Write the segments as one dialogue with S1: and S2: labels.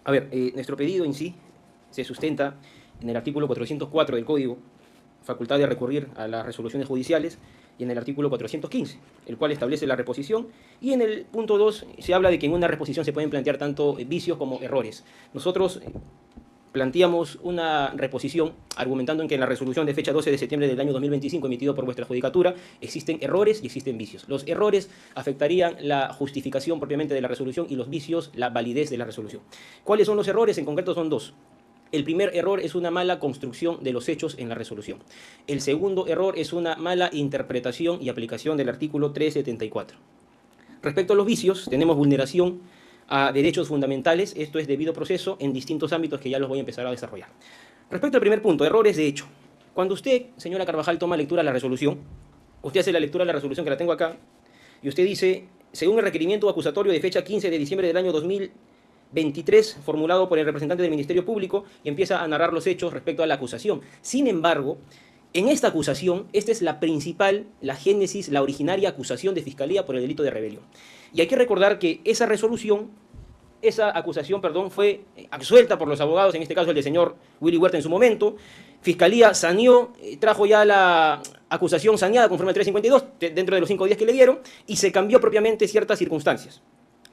S1: A ver, nuestro pedido en sí se sustenta en el artículo 404 del Código, facultad de recurrir a las resoluciones judiciales, y en el artículo 415, el cual establece la reposición, y en el punto 2 se habla de que en una reposición se pueden plantear tanto vicios como errores. Nosotros planteamos una reposición argumentando en que en la resolución de fecha 12 de septiembre del año 2025 emitido por vuestra judicatura existen errores y existen vicios. Los errores afectarían la justificación propiamente de la resolución y los vicios la validez de la resolución. ¿Cuáles son los errores? En concreto son dos. El primer error es una mala construcción de los hechos en la resolución. El segundo error es una mala interpretación y aplicación del artículo 374. Respecto a los vicios, tenemos vulneración a derechos fundamentales, esto es debido proceso en distintos ámbitos que ya los voy a empezar a desarrollar. Respecto al primer punto, errores de hecho. Cuando usted, señora Carvajal, toma lectura de la resolución, usted hace la lectura de la resolución que la tengo acá, y usted dice, según el requerimiento acusatorio de fecha 15 de diciembre del año 2023, formulado por el representante del Ministerio Público, y empieza a narrar los hechos respecto a la acusación. Sin embargo, en esta acusación, esta es la principal, la génesis, la originaria acusación de Fiscalía por el delito de rebelión. Y hay que recordar que esa acusación, fue absuelta por los abogados, en este caso el del señor Willy Huerta en su momento. Fiscalía saneó, trajo ya la acusación saneada conforme al 352, dentro de los 5 días que le dieron, y se cambió propiamente ciertas circunstancias.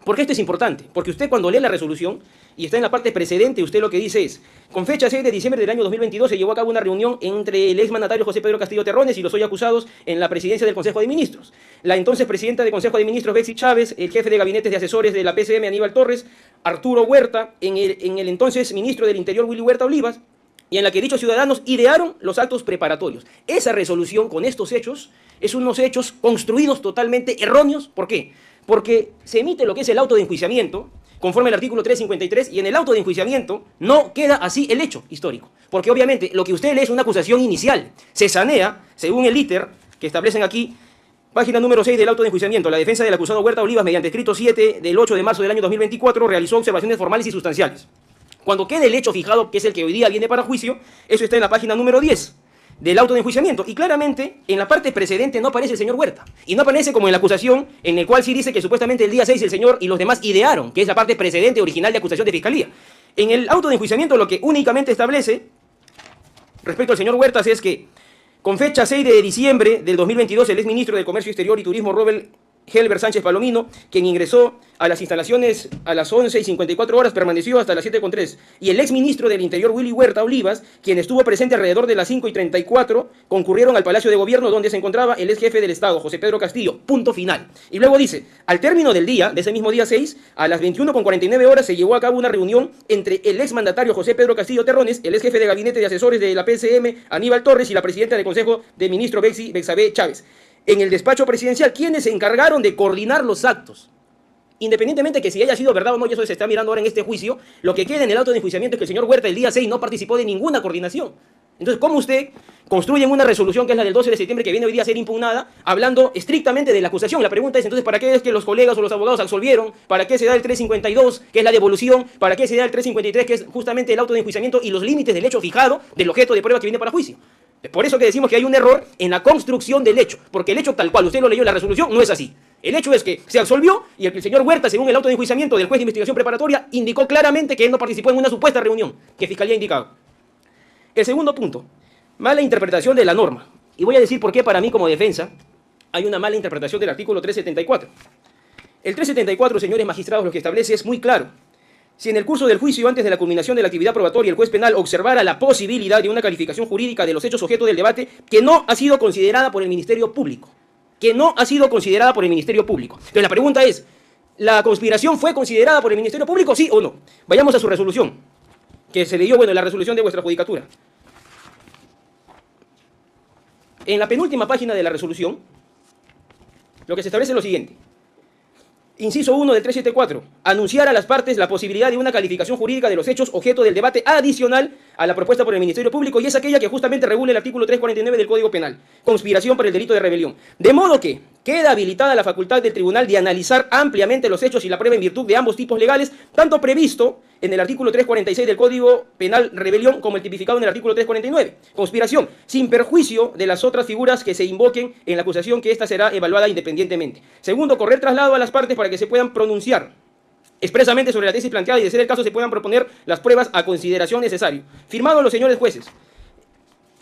S1: ¿Por qué esto es importante? Porque usted cuando lee la resolución y está en la parte precedente, usted lo que dice es, con fecha 6 de diciembre del año 2022 se llevó a cabo una reunión entre el exmandatario José Pedro Castillo Terrones y los hoy acusados en la presidencia del Consejo de Ministros. La entonces presidenta del Consejo de Ministros, Betsy Chávez, el jefe de gabinetes de asesores de la PCM, Aníbal Torres, Arturo Huerta, en el entonces ministro del Interior, Willy Huerta Olivas, y en la que dichos ciudadanos idearon los actos preparatorios. Esa resolución con estos hechos es unos hechos construidos totalmente erróneos. ¿Por qué? Porque se emite lo que es el auto de enjuiciamiento, conforme al artículo 353, y en el auto de enjuiciamiento no queda así el hecho histórico. Porque obviamente lo que usted lee es una acusación inicial. Se sanea, según el íter que establecen aquí, página número 6 del auto de enjuiciamiento. La defensa del acusado Huerta Olivas, mediante escrito 7 del 8 de marzo del año 2024, realizó observaciones formales y sustanciales. Cuando quede el hecho fijado, que es el que hoy día viene para juicio, eso está en la página número 10 del auto de enjuiciamiento. Y claramente, en la parte precedente no aparece el señor Huerta. Y no aparece como en la acusación, en el cual sí dice que supuestamente el día 6 el señor y los demás idearon, que es la parte precedente original de acusación de Fiscalía. En el auto de enjuiciamiento lo que únicamente establece, respecto al señor Huertas, es que con fecha 6 de diciembre del 2022, el exministro de Comercio Exterior y Turismo, Robert Helber Sánchez Palomino, quien ingresó a las instalaciones a las 11:54, permaneció hasta las 7:03. Y el exministro del Interior, Willy Huerta Olivas, quien estuvo presente alrededor de las 5:34, concurrieron al Palacio de Gobierno, donde se encontraba el ex jefe del Estado, José Pedro Castillo. Punto final. Y luego dice, al término del día, de ese mismo día 6, a las 21:49, se llevó a cabo una reunión entre el exmandatario José Pedro Castillo Terrones, el ex jefe de gabinete de asesores de la PCM, Aníbal Torres, y la presidenta del Consejo de Ministros, Betsy Chávez, en el despacho presidencial, quienes se encargaron de coordinar los actos. Independientemente de que si haya sido verdad o no, y eso se está mirando ahora en este juicio, lo que queda en el auto de enjuiciamiento es que el señor Huerta el día 6 no participó de ninguna coordinación. Entonces, ¿cómo usted construye una resolución que es la del 12 de septiembre que viene hoy día a ser impugnada, hablando estrictamente de la acusación? La pregunta es, entonces, ¿para qué es que los colegas o los abogados absolvieron? ¿Para qué se da el 352, que es la devolución? ¿Para qué se da el 353, que es justamente el auto de enjuiciamiento y los límites del hecho fijado del objeto de prueba que viene para juicio? Por eso que decimos que hay un error en la construcción del hecho, porque el hecho tal cual usted lo leyó en la resolución no es así. El hecho es que se absolvió y el señor Huerta, según el auto de enjuiciamiento del juez de investigación preparatoria, indicó claramente que él no participó en una supuesta reunión que Fiscalía ha indicado. El segundo punto, mala interpretación de la norma. Y voy a decir por qué para mí como defensa hay una mala interpretación del artículo 374. El 374, señores magistrados, lo que establece es muy claro. Si en el curso del juicio, antes de la culminación de la actividad probatoria, el juez penal observara la posibilidad de una calificación jurídica de los hechos objeto del debate que no ha sido considerada por el Ministerio Público. Entonces la pregunta es, ¿la conspiración fue considerada por el Ministerio Público, sí o no? Vayamos a su resolución, que se leyó, la resolución de vuestra judicatura. En la penúltima página de la resolución, lo que se establece es lo siguiente. Inciso 1 del 374. Anunciar a las partes la posibilidad de una calificación jurídica de los hechos objeto del debate adicional a la propuesta por el Ministerio Público, y es aquella que justamente regula el artículo 349 del Código Penal, conspiración por el delito de rebelión. De modo que queda habilitada la facultad del tribunal de analizar ampliamente los hechos y la prueba en virtud de ambos tipos legales, tanto previsto en el artículo 346 del Código Penal rebelión como el tipificado en el artículo 349, conspiración, sin perjuicio de las otras figuras que se invoquen en la acusación, que ésta será evaluada independientemente. Segundo, correr traslado a las partes para que se puedan pronunciar expresamente sobre la tesis planteada y de ser el caso se puedan proponer las pruebas a consideración necesario. Firmado los señores jueces.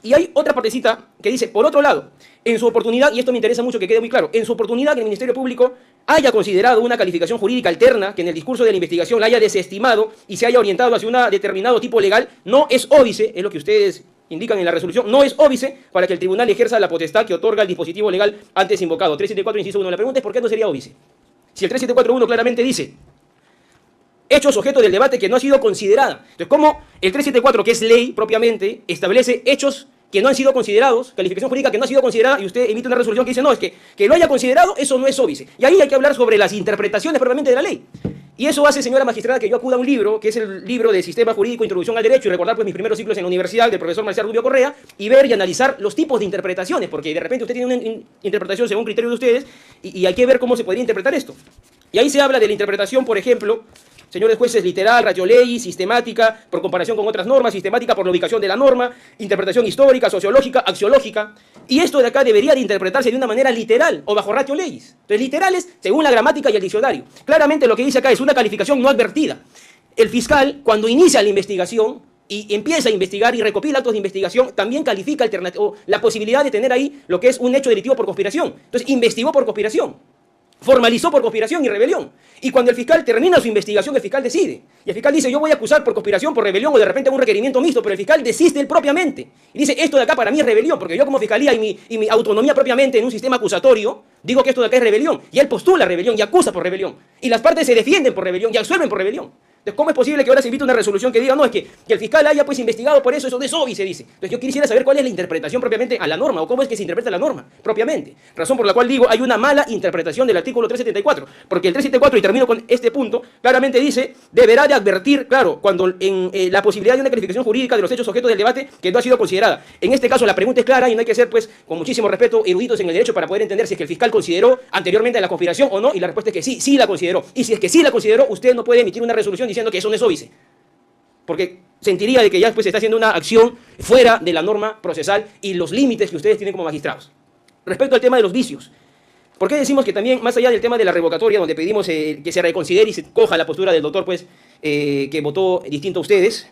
S1: Y hay otra partecita que dice, por otro lado, en su oportunidad, y esto me interesa mucho que quede muy claro, en su oportunidad que el Ministerio Público haya considerado una calificación jurídica alterna que en el discurso de la investigación la haya desestimado y se haya orientado hacia un determinado tipo legal, no es óbice, es lo que ustedes indican en la resolución, no es óbice para que el tribunal ejerza la potestad que otorga el dispositivo legal antes invocado. 374, inciso 1. La pregunta es, ¿por qué no sería óbice? Si el 3741 claramente dice hechos objeto del debate que no ha sido considerada. Entonces, ¿cómo el 374, que es ley propiamente, establece hechos que no han sido considerados, calificación jurídica que no ha sido considerada, y usted emite una resolución que dice, no, es que lo haya considerado, eso no es óbice? Y ahí hay que hablar sobre las interpretaciones propiamente de la ley. Y eso hace, señora magistrada, que yo acuda a un libro, que es el libro de Sistema Jurídico, Introducción al Derecho, y recordar pues mis primeros ciclos en la universidad del profesor Marcial Rubio Correa, y ver y analizar los tipos de interpretaciones, porque de repente usted tiene una interpretación según criterio de ustedes, y hay que ver cómo se podría interpretar esto. Y ahí se habla de la interpretación, por ejemplo, señores jueces, literal, ratio ley, sistemática, por comparación con otras normas, sistemática por la ubicación de la norma, interpretación histórica, sociológica, axiológica. Y esto de acá debería de interpretarse de una manera literal o bajo ratio leyes. Entonces, literales según la gramática y el diccionario. Claramente lo que dice acá es una calificación no advertida. El fiscal, cuando inicia la investigación y empieza a investigar y recopila actos de investigación, también califica la posibilidad de tener ahí lo que es un hecho delictivo por conspiración. Entonces, investigó por conspiración. Formalizó por conspiración y rebelión. Y cuando el fiscal termina su investigación, el fiscal decide. Y el fiscal dice, yo voy a acusar por conspiración, por rebelión o de repente un requerimiento mixto, pero el fiscal desiste él propiamente. Y dice, esto de acá para mí es rebelión, porque yo como fiscalía y mi autonomía propiamente en un sistema acusatorio, digo que esto de acá es rebelión. Y él postula rebelión y acusa por rebelión. Y las partes se defienden por rebelión y absuelven por rebelión. Entonces, ¿cómo es posible que ahora se emita una resolución que diga, no, es que el fiscal haya pues investigado por eso es óbice, dice? Entonces yo quisiera saber cuál es la interpretación propiamente a la norma, o cómo es que se interpreta la norma propiamente. Razón por la cual digo, hay una mala interpretación del artículo 374, porque el 374, y termino con este punto, claramente dice, deberá de advertir, claro, cuando en la posibilidad de una calificación jurídica de los hechos objeto del debate que no ha sido considerada. En este caso la pregunta es clara y no hay que ser, pues, con muchísimo respeto, eruditos en el derecho para poder entender si es que el fiscal consideró anteriormente la conspiración o no, y la respuesta es que sí, sí la consideró. Y si es que sí la consideró, usted no puede emitir una resolución diciendo que eso no es óbice, porque sentiría de que ya después se está haciendo una acción fuera de la norma procesal y los límites que ustedes tienen como magistrados. Respecto al tema de los vicios, ¿por qué decimos que también, más allá del tema de la revocatoria, donde pedimos que se reconsidere y se coja la postura del doctor, pues, que votó distinto a ustedes?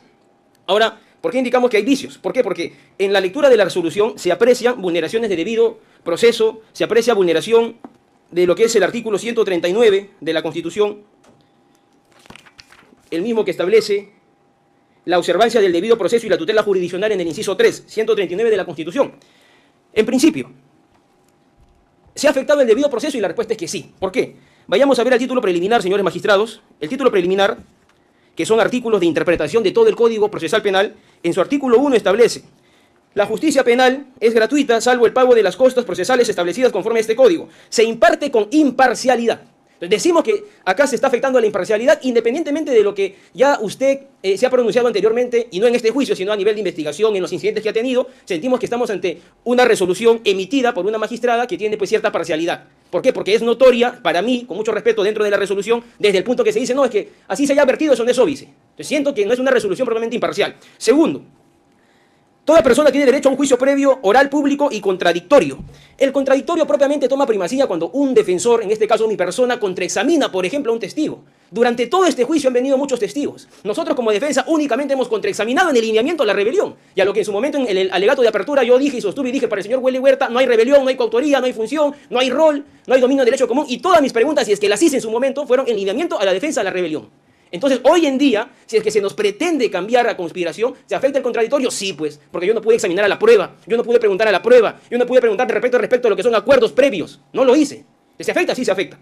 S1: Ahora, ¿por qué indicamos que hay vicios? ¿Por qué? Porque en la lectura de la resolución se aprecian vulneraciones de debido proceso, se aprecia vulneración de lo que es el artículo 139 de la Constitución, el mismo que establece la observancia del debido proceso y la tutela jurisdiccional en el inciso 3, 139 de la Constitución. En principio, ¿se ha afectado el debido proceso? Y la respuesta es que sí. ¿Por qué? Vayamos a ver el título preliminar, señores magistrados. El título preliminar, que son artículos de interpretación de todo el Código Procesal Penal, en su artículo 1 establece: la justicia penal es gratuita, salvo el pago de las costas procesales establecidas conforme a este código. Se imparte con imparcialidad. Entonces, decimos que acá se está afectando a la imparcialidad independientemente de lo que ya usted se ha pronunciado anteriormente, y no en este juicio, sino a nivel de investigación, en los incidentes que ha tenido. Sentimos que estamos ante una resolución emitida por una magistrada que tiene pues cierta parcialidad. ¿Por qué? Porque es notoria, para mí, con mucho respeto dentro de la resolución, desde el punto que se dice, no, es que así se haya advertido, eso no es óbice. Entonces siento que no es una resolución propiamente imparcial. Segundo, toda persona tiene derecho a un juicio previo, oral, público y contradictorio. El contradictorio propiamente toma primacía cuando un defensor, en este caso mi persona, contraexamina, por ejemplo, a un testigo. Durante todo este juicio han venido muchos testigos. Nosotros como defensa únicamente hemos contraexaminado en el lineamiento a la rebelión. Y a lo que en su momento en el alegato de apertura yo dije y sostuve y dije, para el señor Willy Huerta no hay rebelión, no hay coautoría, no hay función, no hay rol, no hay dominio de derecho común. Y todas mis preguntas, si es que las hice en su momento, fueron en lineamiento a la defensa de la rebelión. Entonces, hoy en día, si es que se nos pretende cambiar a conspiración, ¿se afecta el contradictorio? Sí, pues, porque yo no pude examinar a la prueba, yo no pude preguntar a la prueba, yo no pude preguntar respecto a lo que son acuerdos previos. No lo hice. ¿Se afecta? Sí se afecta.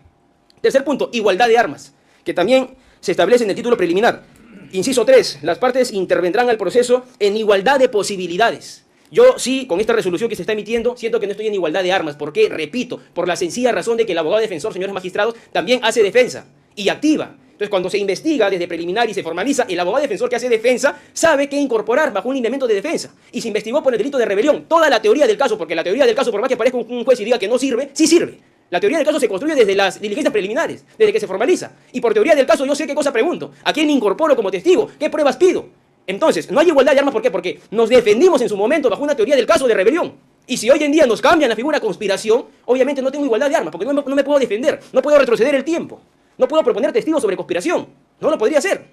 S1: Tercer punto, igualdad de armas, que también se establece en el título preliminar. Inciso 3, las partes intervendrán al proceso en igualdad de posibilidades. Yo sí, con esta resolución que se está emitiendo, siento que no estoy en igualdad de armas. ¿Por qué? Repito, por la sencilla razón de que el abogado defensor, señores magistrados, también hace defensa y activa. Entonces, cuando se investiga desde preliminar y se formaliza, el abogado defensor que hace defensa sabe qué incorporar bajo un lineamiento de defensa. Y se investigó por el delito de rebelión. Toda la teoría del caso, porque la teoría del caso, por más que parezca un juez y diga que no sirve, sí sirve. La teoría del caso se construye desde las diligencias preliminares, desde que se formaliza. Y por teoría del caso yo sé qué cosa pregunto, a quién me incorporo como testigo, qué pruebas pido. Entonces, no hay igualdad de armas, ¿por qué? Porque nos defendimos en su momento bajo una teoría del caso de rebelión. Y si hoy en día nos cambian la figura conspiración, obviamente no tengo igualdad de armas, porque no me puedo defender, no puedo retroceder el tiempo. No puedo proponer testigos sobre conspiración. No lo podría hacer.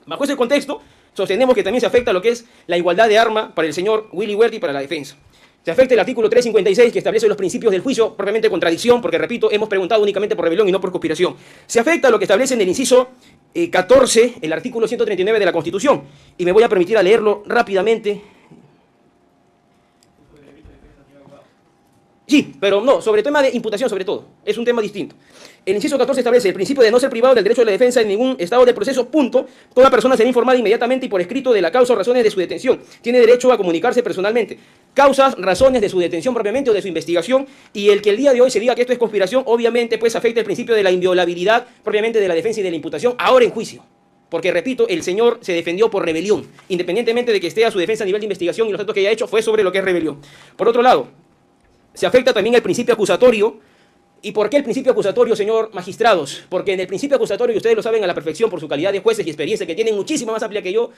S1: Bajo ese contexto, sostenemos que también se afecta lo que es la igualdad de arma para el señor Willy Huerta y para la defensa. Se afecta el artículo 356 que establece los principios del juicio, propiamente contradicción, porque repito, hemos preguntado únicamente por rebelión y no por conspiración. Se afecta lo que establece en el inciso 14, el artículo 139 de la Constitución. Y me voy a permitir a leerlo rápidamente. Sí, pero no, sobre el tema de imputación sobre todo, es un tema distinto. El inciso 14 establece el principio de no ser privado del derecho de la defensa en ningún estado del proceso, punto. Toda persona será informada inmediatamente y por escrito de la causa o razones de su detención. Tiene derecho a comunicarse personalmente. Causas, razones de su detención propiamente o de su investigación, y el que el día de hoy se diga que esto es conspiración, obviamente pues afecta el principio de la inviolabilidad propiamente de la defensa y de la imputación ahora en juicio. Porque, repito, el señor se defendió por rebelión, independientemente de que esté a su defensa a nivel de investigación y los datos que haya hecho fue sobre lo que es rebelión. Por otro lado, se afecta también el principio acusatorio. ¿Y por qué el principio acusatorio, señor magistrados? Porque en el principio acusatorio, y ustedes lo saben a la perfección por su calidad de jueces y experiencia que tienen muchísima más amplia que yo,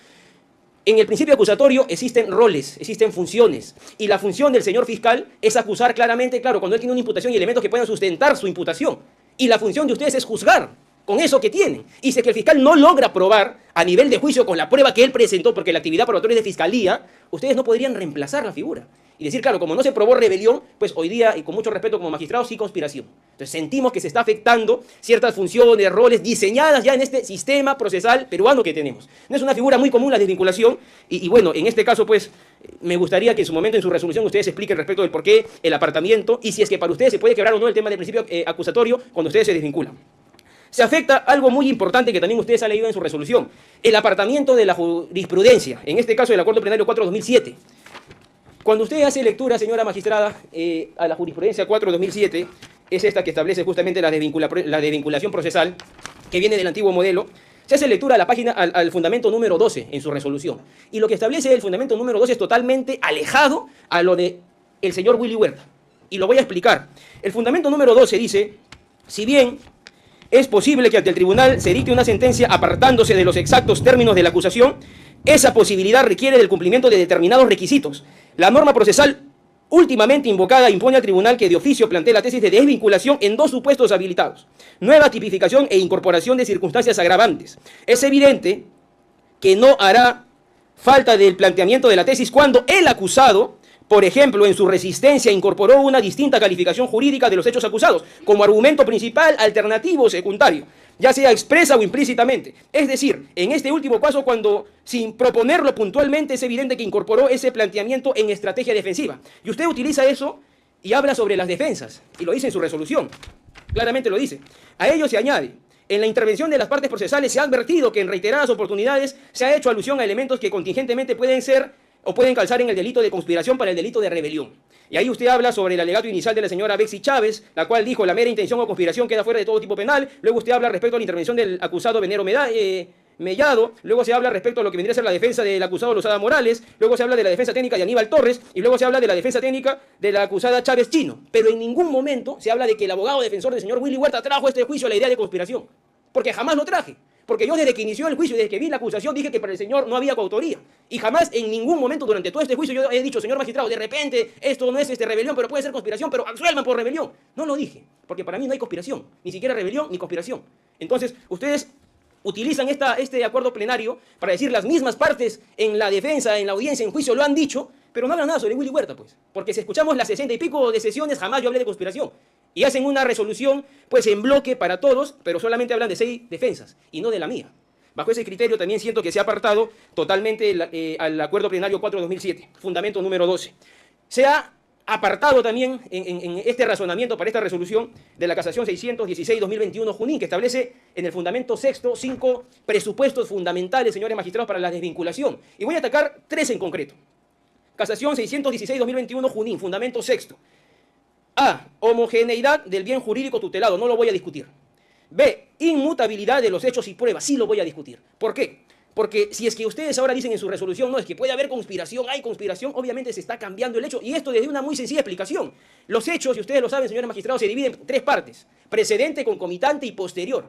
S1: en el principio acusatorio existen roles, existen funciones. Y la función del señor fiscal es acusar claramente, claro, cuando él tiene una imputación y elementos que puedan sustentar su imputación. Y la función de ustedes es juzgar con eso que tienen. Y si es que el fiscal no logra probar a nivel de juicio con la prueba que él presentó, porque la actividad probatoria es de fiscalía, ustedes no podrían reemplazar la figura. Y decir, claro, como no se probó rebelión, pues hoy día, y con mucho respeto como magistrados, sí conspiración. Entonces sentimos que se está afectando ciertas funciones, roles diseñadas ya en este sistema procesal peruano que tenemos. No es una figura muy común la desvinculación, y bueno, en este caso, pues, me gustaría que en su momento, en su resolución, ustedes expliquen respecto del por qué el apartamiento, y si es que para ustedes se puede quebrar o no el tema del principio acusatorio cuando ustedes se desvinculan. Se afecta algo muy importante que también ustedes han leído en su resolución, el apartamiento de la jurisprudencia, en este caso del Acuerdo Plenario 4-2007. Cuando usted hace lectura, señora magistrada, a la jurisprudencia 4-2007, es esta que establece justamente la desvinculación procesal, que viene del antiguo modelo, se hace lectura a la página, al fundamento número 12 en su resolución. Y lo que establece el fundamento número 12 es totalmente alejado a lo de el señor Willy Huerta. Y lo voy a explicar. El fundamento número 12 dice, si bien es posible que ante el tribunal se dicte una sentencia apartándose de los exactos términos de la acusación, esa posibilidad requiere del cumplimiento de determinados requisitos. La norma procesal últimamente invocada impone al tribunal que de oficio plantee la tesis de desvinculación en dos supuestos habilitados: nueva tipificación e incorporación de circunstancias agravantes. Es evidente que no hará falta del planteamiento de la tesis cuando el acusado, por ejemplo, en su resistencia incorporó una distinta calificación jurídica de los hechos acusados, como argumento principal, alternativo o secundario, ya sea expresa o implícitamente. Es decir, en este último caso, cuando sin proponerlo puntualmente es evidente que incorporó ese planteamiento en estrategia defensiva. Y usted utiliza eso y habla sobre las defensas, y lo dice en su resolución, claramente lo dice. A ello se añade: en la intervención de las partes procesales se ha advertido que en reiteradas oportunidades se ha hecho alusión a elementos que contingentemente pueden ser o pueden calzar en el delito de conspiración para el delito de rebelión. Y ahí usted habla sobre el alegato inicial de la señora Bexy Chávez, la cual dijo la mera intención o conspiración queda fuera de todo tipo penal. Luego usted habla respecto a la intervención del acusado Venero Mellado. Luego se habla respecto a lo que vendría a ser la defensa del acusado Lozada Morales. Luego se habla de la defensa técnica de Aníbal Torres. Y luego se habla de la defensa técnica de la acusada Chávez Chino. Pero en ningún momento se habla de que el abogado defensor del señor Willy Huerta trajo este juicio a la idea de conspiración. Porque jamás lo traje. Porque yo desde que inició el juicio, desde que vi la acusación, dije que para el señor no había coautoría. Y jamás, en ningún momento durante todo este juicio, yo he dicho, señor magistrado, de repente esto no es rebelión, pero puede ser conspiración, pero absuelvan por rebelión. No lo dije, porque para mí no hay conspiración, ni siquiera rebelión ni conspiración. Entonces, ustedes utilizan este acuerdo plenario para decir las mismas partes en la defensa, en la audiencia, en juicio, lo han dicho, pero no hablan nada sobre Willy Huerta, pues. Porque si escuchamos las 60 y pico de sesiones, jamás yo hablé de conspiración. Y hacen una resolución, pues, en bloque para todos, pero solamente hablan de 6 defensas, y no de la mía. Bajo ese criterio también siento que se ha apartado totalmente al acuerdo plenario 4-2007, fundamento número 12. Se ha apartado también en este razonamiento para esta resolución de la casación 616-2021 Junín, que establece en el fundamento sexto 5 presupuestos fundamentales, señores magistrados, para la desvinculación. Y voy a atacar 3 en concreto. Casación 616-2021 Junín, fundamento sexto. A. Homogeneidad del bien jurídico tutelado, no lo voy a discutir. B. Inmutabilidad de los hechos y pruebas, sí lo voy a discutir. ¿Por qué? Porque si es que ustedes ahora dicen en su resolución, no, es que puede haber conspiración, hay conspiración, obviamente se está cambiando el hecho, y esto desde una muy sencilla explicación. Los hechos, y ustedes lo saben, señores magistrados, se dividen en 3 partes: precedente, concomitante y posterior.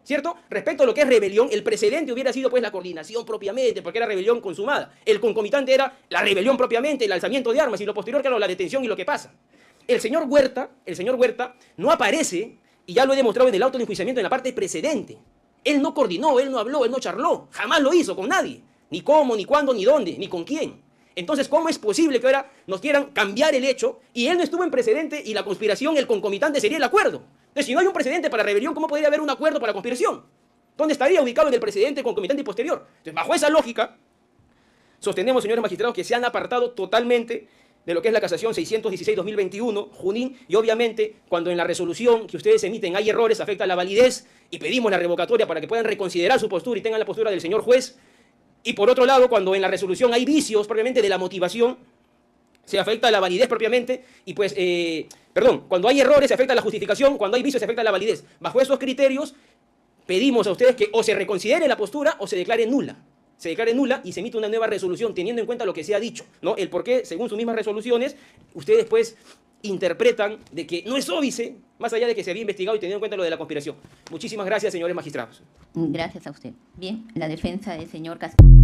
S1: ¿Cierto? Respecto a lo que es rebelión, el precedente hubiera sido pues la coordinación propiamente, porque era rebelión consumada. El concomitante era la rebelión propiamente, el alzamiento de armas, y lo posterior, claro, la detención y lo que pasa. El señor Huerta no aparece, y ya lo he demostrado en el auto de enjuiciamiento, en la parte precedente. Él no coordinó, él no habló, él no charló, jamás lo hizo con nadie. Ni cómo, ni cuándo, ni dónde, ni con quién. Entonces, ¿cómo es posible que ahora nos quieran cambiar el hecho y él no estuvo en precedente y la conspiración, el concomitante sería el acuerdo? Entonces, si no hay un precedente para rebelión, ¿cómo podría haber un acuerdo para conspiración? ¿Dónde estaría ubicado en el precedente, concomitante y posterior? Entonces, bajo esa lógica, sostenemos, señores magistrados, que se han apartado totalmente de lo que es la casación 616-2021, Junín, y obviamente cuando en la resolución que ustedes emiten hay errores, afecta la validez, y pedimos la revocatoria para que puedan reconsiderar su postura y tengan la postura del señor juez. Y por otro lado, cuando en la resolución hay vicios propiamente de la motivación, se afecta la validez propiamente, y pues, cuando hay errores se afecta la justificación, cuando hay vicios se afecta la validez. Bajo esos criterios, pedimos a ustedes que o se reconsidere la postura o se declare nula. Se declare nula y se emite una nueva resolución teniendo en cuenta lo que se ha dicho, ¿no? El por qué, según sus mismas resoluciones, ustedes pues interpretan de que no es óbice, más allá de que se había investigado y teniendo en cuenta lo de la conspiración. Muchísimas gracias, señores magistrados.
S2: Gracias a usted. Bien, la defensa del señor Castillo.